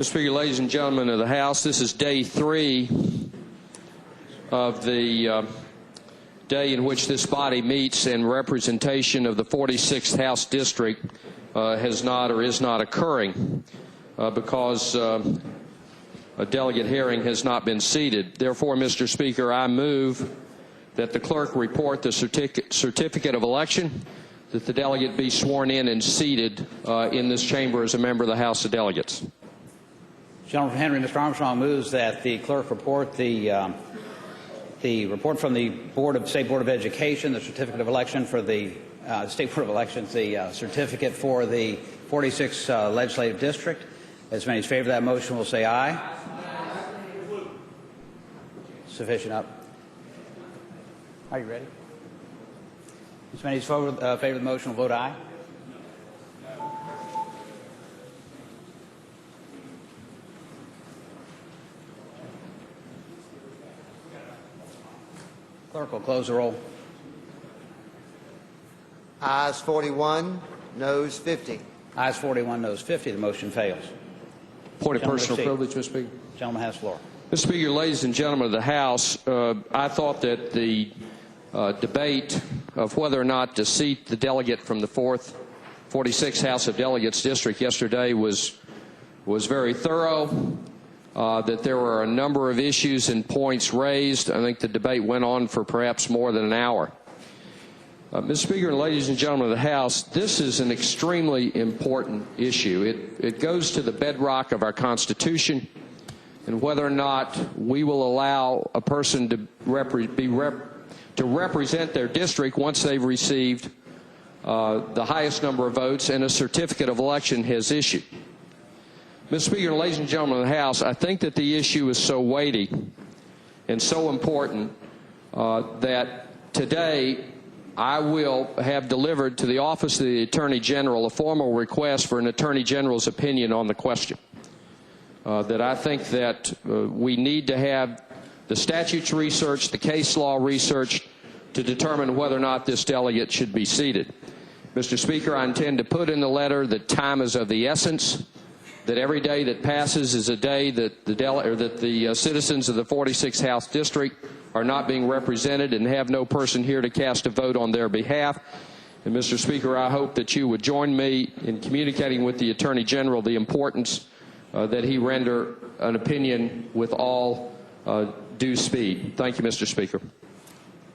Mr. Speaker, ladies and gentlemen of the House, this is day 3 of the day in which this body meets, and representation of the 46th House District has not or is not occurring because Delegate Herring has not been seated. Therefore, Mr. Speaker, I move that the clerk report the certificate of election, that the delegate be sworn in and seated in this chamber as a member of the House of Delegates. Gentleman from Henry, Mr. Armstrong, moves that the clerk report the report from the State Board of Education, the certificate of election for the State Board of Elections, the certificate for the 46th Legislative District. As many as favor that motion will say aye. Sufficient up. Are you ready? As many as favor the motion will vote aye. Clerk will close the roll. Ayes 41, noes 50. Ayes 41, noes 50. The motion fails. Point of personal privilege, Mr. Speaker. Gentleman has the floor. Mr. Speaker, ladies and gentlemen of the House, I thought that the debate of whether or not to seat the delegate from the 46th House of Delegates District yesterday was very thorough, that there were a number of issues and points raised. I think the debate went on for perhaps more than an hour. Mr. Speaker and ladies and gentlemen of the House, this is an extremely important issue. It goes to the bedrock of our Constitution, and whether or not we will allow a person to represent their district once they've received the highest number of votes and a certificate of election has issued. Mr. Speaker, ladies and gentlemen of the House, I think that the issue is so weighty and so important that today I will have delivered to the Office of the Attorney General a formal request for an Attorney General's opinion on the question. That I think that we need to have the statutes researched, the case law researched, to determine whether or not this delegate should be seated. Mr. Speaker, I intend to put in the letter that time is of the essence, that every day that passes is a day that the citizens of the 46th House District are not being represented and have no person here to cast a vote on their behalf. And Mr. Speaker, I hope that you would join me in communicating with the Attorney General the importance that he render an opinion with all due speed. Thank you, Mr. Speaker.